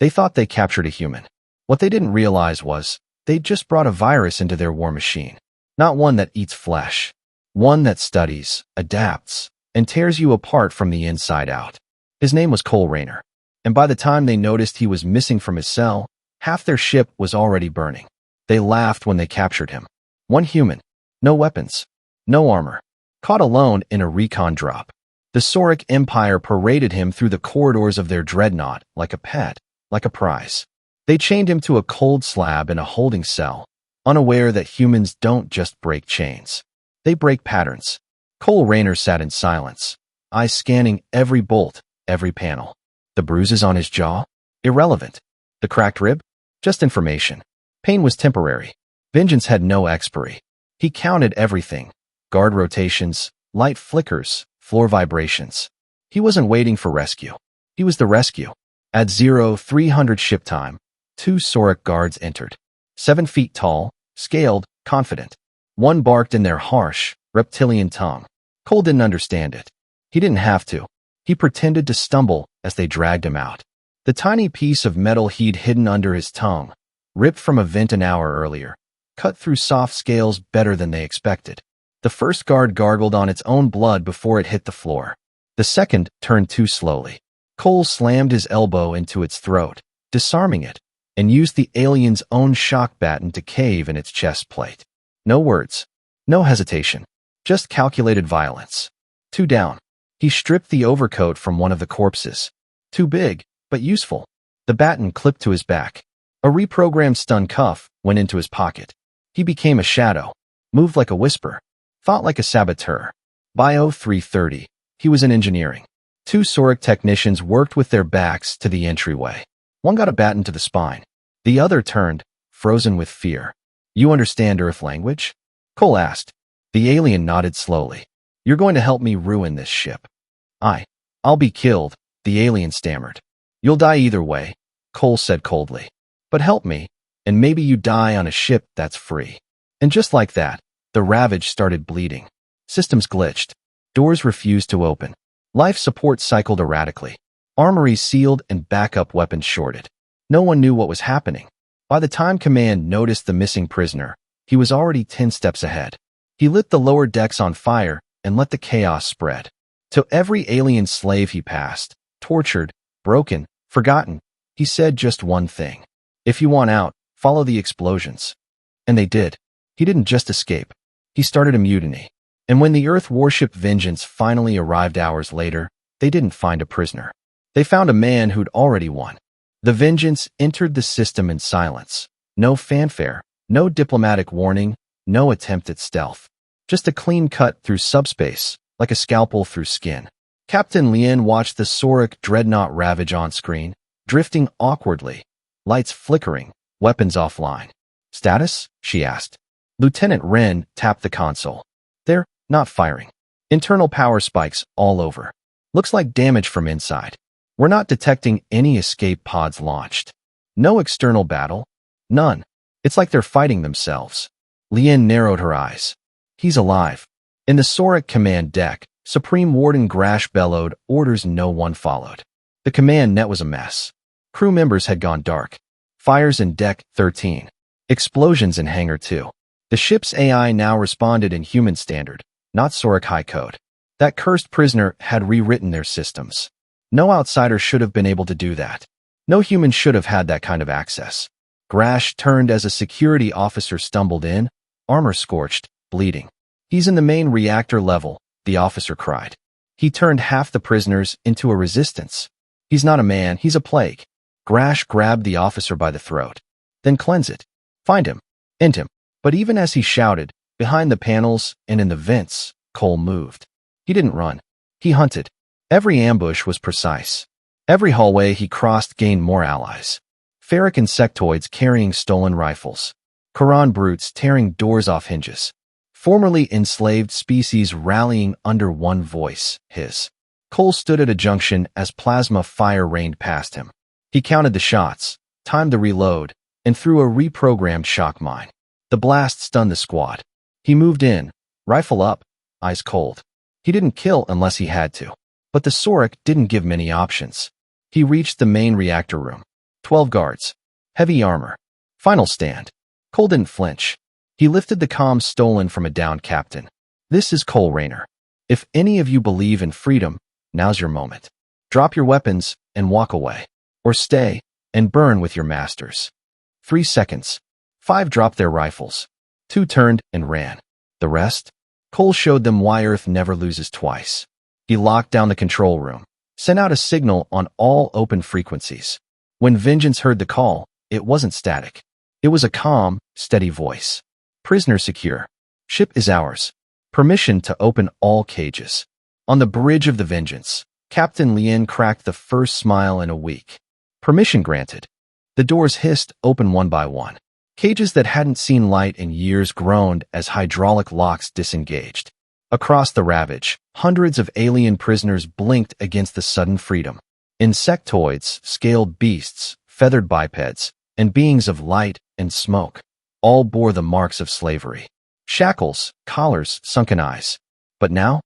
They thought they captured a human. What they didn't realize was they'd just brought a virus into their war machine. Not one that eats flesh. One that studies, adapts, and tears you apart from the inside out. His name was Cole Rayner. And by the time they noticed he was missing from his cell, half their ship was already burning. They laughed when they captured him. One human. No weapons. No armor. Caught alone in a recon drop. The Sorrak Empire paraded him through the corridors of their dreadnought like a pet, like a prize. They chained him to a cold slab in a holding cell, unaware that humans don't just break chains. They break patterns. Cole Rayner sat in silence, eyes scanning every bolt, every panel. The bruises on his jaw? Irrelevant. The cracked rib? Just information. Pain was temporary. Vengeance had no expiry. He counted everything. Guard rotations, light flickers, floor vibrations. He wasn't waiting for rescue. He was the rescue. At 0300 ship time, 2 Sorrak guards entered. 7 feet tall, scaled, confident. One barked in their harsh, reptilian tongue. Cole didn't understand it. He didn't have to. He pretended to stumble as they dragged him out. The tiny piece of metal he'd hidden under his tongue, ripped from a vent an hour earlier, cut through soft scales better than they expected. The first guard gargled on its own blood before it hit the floor. The second turned too slowly. Cole slammed his elbow into its throat, disarming it, and used the alien's own shock baton to cave in its chest plate. No words. No hesitation. Just calculated violence. 2 down. He stripped the overcoat from one of the corpses. Too big, but useful. The baton clipped to his back. A reprogrammed stun cuff went into his pocket. He became a shadow, moved like a whisper, thought like a saboteur. By 0330, he was in engineering. 2 Sorrak technicians worked with their backs to the entryway. One got a baton to the spine. The other turned, frozen with fear. You understand Earth language? Cole asked. The alien nodded slowly. You're going to help me ruin this ship. I'll be killed, the alien stammered. You'll die either way, Cole said coldly. But help me, and maybe you die on a ship that's free. And just like that, the Ravage started bleeding. Systems glitched. Doors refused to open. Life support cycled erratically. Armories sealed and backup weapons shorted. No one knew what was happening. By the time Command noticed the missing prisoner, he was already 10 steps ahead. He lit the lower decks on fire and let the chaos spread. To every alien slave he passed, tortured, broken, forgotten, he said just one thing. If you want out, follow the explosions. And they did. He didn't just escape. He started a mutiny. And when the Earth warship Vengeance finally arrived hours later, they didn't find a prisoner. They found a man who'd already won. The Vengeance entered the system in silence. No fanfare, no diplomatic warning, no attempt at stealth. Just a clean cut through subspace, like a scalpel through skin. Captain Lien watched the Sorrak dreadnought Ravage on screen, drifting awkwardly, lights flickering, weapons offline. Status? She asked. Lieutenant Wren tapped the console. They're not firing. Internal power spikes all over. Looks like damage from inside. We're not detecting any escape pods launched. No external battle. None. It's like they're fighting themselves. Lien narrowed her eyes. He's alive. In the Sorrak command deck, Supreme Warden Grash bellowed orders no one followed. The command net was a mess. Crew members had gone dark. Fires in Deck 13. Explosions in Hangar 2. The ship's AI now responded in human standard, not Sorrak high code. That cursed prisoner had rewritten their systems. No outsider should have been able to do that. No human should have had that kind of access. Grash turned as a security officer stumbled in, armor scorched, bleeding. He's in the main reactor level, the officer cried. He turned half the prisoners into a resistance. He's not a man, he's a plague. Grash grabbed the officer by the throat. Then cleanse it. Find him. End him. But even as he shouted, behind the panels and in the vents, Cole moved. He didn't run. He hunted. Every ambush was precise. Every hallway he crossed gained more allies. Ferric insectoids carrying stolen rifles. Quran brutes tearing doors off hinges. Formerly enslaved species rallying under one voice, his. Cole stood at a junction as plasma fire rained past him. He counted the shots, timed the reload, and threw a reprogrammed shock mine. The blast stunned the squad. He moved in, rifle up, eyes cold. He didn't kill unless he had to. But the Sorrak didn't give many options. He reached the main reactor room. 12 guards. Heavy armor. Final stand. Cole didn't flinch. He lifted the comms stolen from a downed captain. This is Cole Rayner. If any of you believe in freedom, now's your moment. Drop your weapons and walk away. Or stay and burn with your masters. 3 seconds. 5 dropped their rifles. 2 turned and ran. The rest? Cole showed them why Earth never loses twice. He locked down the control room, sent out a signal on all open frequencies. When Vengeance heard the call, it wasn't static. It was a calm, steady voice. Prisoner secure. Ship is ours. Permission to open all cages. On the bridge of the Vengeance, Captain Lien cracked the first smile in a week. Permission granted. The doors hissed open one by one. Cages that hadn't seen light in years groaned as hydraulic locks disengaged. Across the ravage, hundreds of alien prisoners blinked against the sudden freedom. Insectoids, scaled beasts, feathered bipeds, and beings of light and smoke all bore the marks of slavery. Shackles, collars, sunken eyes. But now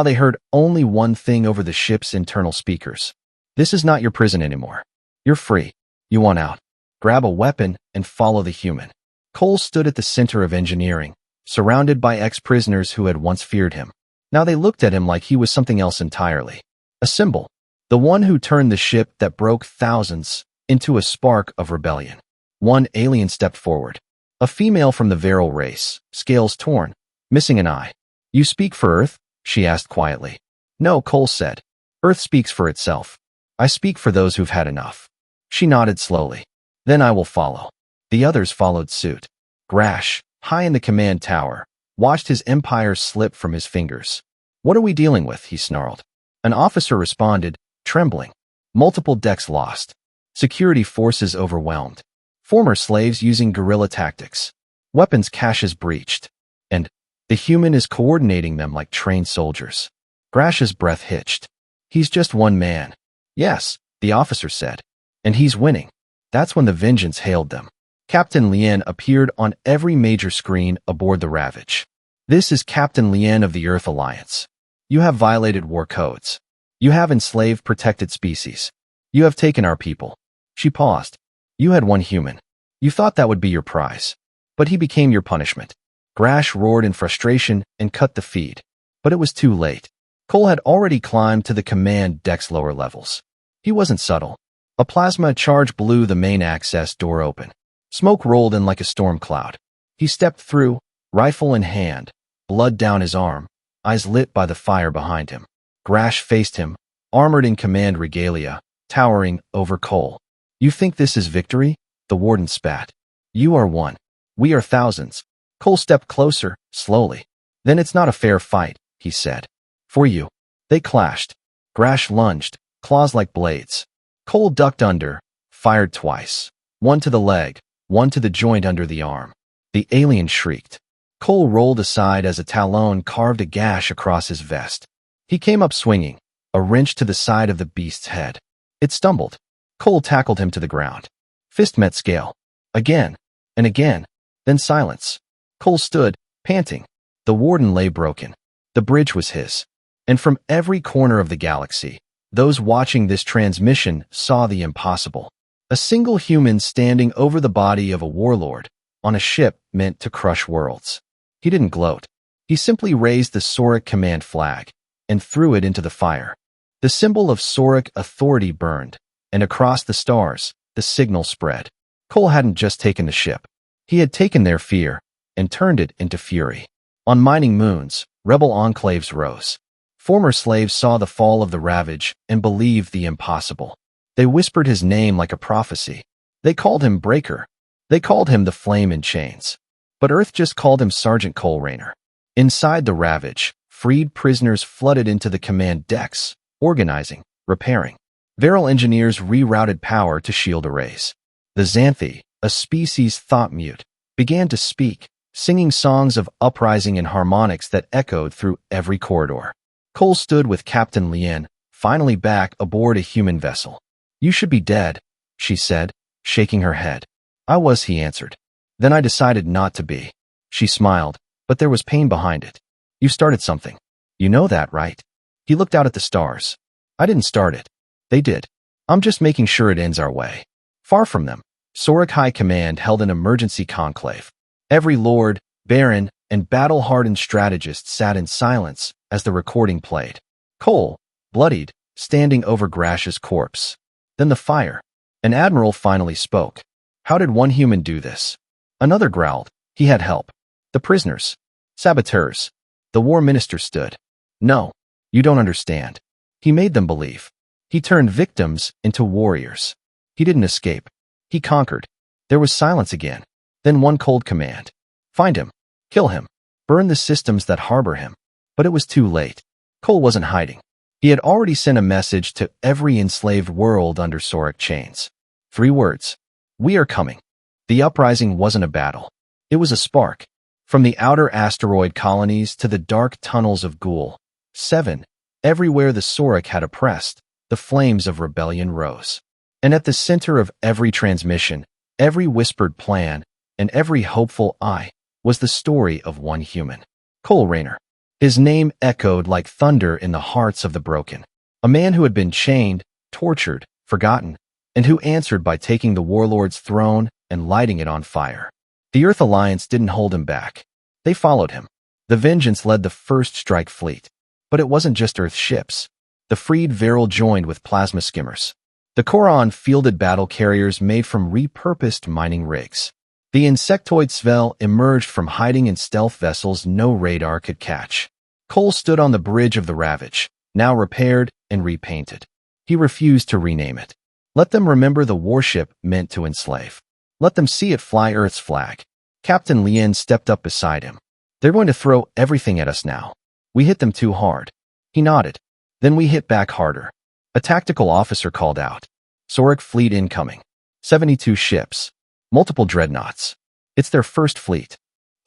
they heard only one thing over the ship's internal speakers. This is not your prison anymore. You're free. You want out. Grab a weapon and follow the human. Cole stood at the center of engineering, surrounded by ex-prisoners who had once feared him. Now they looked at him like he was something else entirely. A symbol. The one who turned the ship that broke thousands into a spark of rebellion. One alien stepped forward. A female from the Viral race, scales torn, missing an eye. You speak for Earth? She asked quietly. No, Cole said. Earth speaks for itself. I speak for those who've had enough. She nodded slowly. Then I will follow. The others followed suit. Grash, high in the command tower, watched his empire slip from his fingers. What are we dealing with? He snarled. An officer responded, trembling. Multiple decks lost. Security forces overwhelmed. Former slaves using guerrilla tactics. Weapons caches breached. And the human is coordinating them like trained soldiers. Grash's breath hitched. He's just one man. Yes, the officer said. And he's winning. That's when the Vengeance hailed them. Captain Lien appeared on every major screen aboard the Ravage. This is Captain Lien of the Earth Alliance. You have violated war codes. You have enslaved protected species. You have taken our people. She paused. You had one human. You thought that would be your prize. But he became your punishment. Grash roared in frustration and cut the feed. But it was too late. Cole had already climbed to the command deck's lower levels. He wasn't subtle. A plasma charge blew the main access door open. Smoke rolled in like a storm cloud. He stepped through, rifle in hand, blood down his arm, eyes lit by the fire behind him. Grash faced him, armored in command regalia, towering over Cole. You think this is victory? The warden spat. You are one. We are thousands. Cole stepped closer, slowly. Then it's not a fair fight, he said. For you. They clashed. Grash lunged, claws like blades. Cole ducked under, fired twice. One to the leg, one to the joint under the arm. The alien shrieked. Cole rolled aside as a talon carved a gash across his vest. He came up swinging, a wrench to the side of the beast's head. It stumbled. Cole tackled him to the ground. Fist met scale. Again, and again, then silence. Cole stood, panting. The warden lay broken. The bridge was his. And from every corner of the galaxy, those watching this transmission saw the impossible. A single human standing over the body of a warlord on a ship meant to crush worlds. He didn't gloat. He simply raised the Sorrak command flag and threw it into the fire. The symbol of Sorrak authority burned, and across the stars, the signal spread. Cole hadn't just taken the ship. He had taken their fear and turned it into fury. On mining moons, rebel enclaves rose. Former slaves saw the fall of the Ravage and believed the impossible. They whispered his name like a prophecy. They called him Breaker. They called him the Flame in Chains. But Earth just called him Sergeant Cole Rayner. Inside the Ravage, freed prisoners flooded into the command decks, organizing, repairing. Viral engineers rerouted power to shield arrays. The Xanthi, a species thought mute, began to speak, singing songs of uprising and harmonics that echoed through every corridor. Cole stood with Captain Lien, finally back aboard a human vessel. You should be dead, she said, shaking her head. I was, he answered. Then I decided not to be. She smiled, but there was pain behind it. You started something. You know that, right? He looked out at the stars. I didn't start it. They did. I'm just making sure it ends our way. Far from them, Sorrak High Command held an emergency conclave. Every lord, baron, and battle-hardened strategist sat in silence as the recording played. Cole, bloodied, standing over Grash's corpse. Then the fire. An admiral finally spoke. How did one human do this? Another growled. He had help. The prisoners. Saboteurs. The war minister stood. No, you don't understand. He made them believe. He turned victims into warriors. He didn't escape. He conquered. There was silence again. Then one cold command. Find him. Kill him. Burn the systems that harbor him. But it was too late. Cole wasn't hiding. He had already sent a message to every enslaved world under Sorrak chains. 3 words. We are coming. The uprising wasn't a battle. It was a spark. From the outer asteroid colonies to the dark tunnels of Ghoul. 7. Everywhere the Sorrak had oppressed, the flames of rebellion rose. And at the center of every transmission, every whispered plan, and every hopeful eye, was the story of one human. Cole Rayner. His name echoed like thunder in the hearts of the broken. A man who had been chained, tortured, forgotten, and who answered by taking the warlord's throne and lighting it on fire. The Earth Alliance didn't hold him back. They followed him. The Vengeance led the first strike fleet. But it wasn't just Earth ships. The freed Viral joined with plasma skimmers. The Koran fielded battle carriers made from repurposed mining rigs. The insectoid Svel emerged from hiding in stealth vessels no radar could catch. Cole stood on the bridge of the Ravage, now repaired and repainted. He refused to rename it. Let them remember the warship meant to enslave. Let them see it fly Earth's flag. Captain Lien stepped up beside him. They're going to throw everything at us now. We hit them too hard. He nodded. Then we hit back harder. A tactical officer called out. Sorrak fleet incoming. 72 ships. Multiple dreadnoughts. It's their first fleet.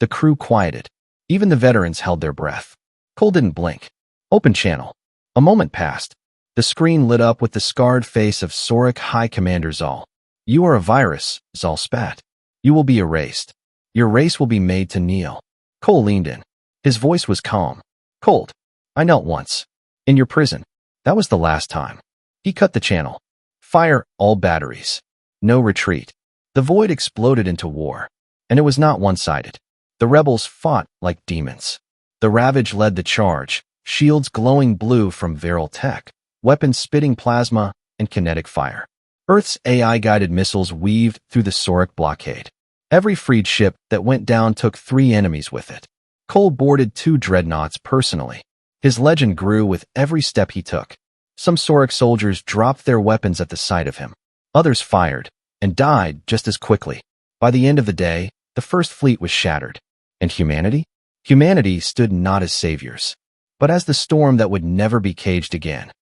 The crew quieted. Even the veterans held their breath. Cole didn't blink. Open channel. A moment passed. The screen lit up with the scarred face of Sorrak High Commander Zal. You are a virus, Zal spat. You will be erased. Your race will be made to kneel. Cole leaned in. His voice was calm. Cold. I knelt once. In your prison. That was the last time. He cut the channel. Fire all batteries. No retreat. The void exploded into war. And it was not one-sided. The rebels fought like demons. The Ravage led the charge, shields glowing blue from Viral tech, weapons spitting plasma and kinetic fire. Earth's AI-guided missiles weaved through the Sorrak blockade. Every freed ship that went down took 3 enemies with it. Cole boarded 2 dreadnoughts personally. His legend grew with every step he took. Some Sorrak soldiers dropped their weapons at the sight of him. Others fired and died just as quickly. By the end of the day, the first fleet was shattered. And humanity? Humanity stood not as saviors, but as the storm that would never be caged again.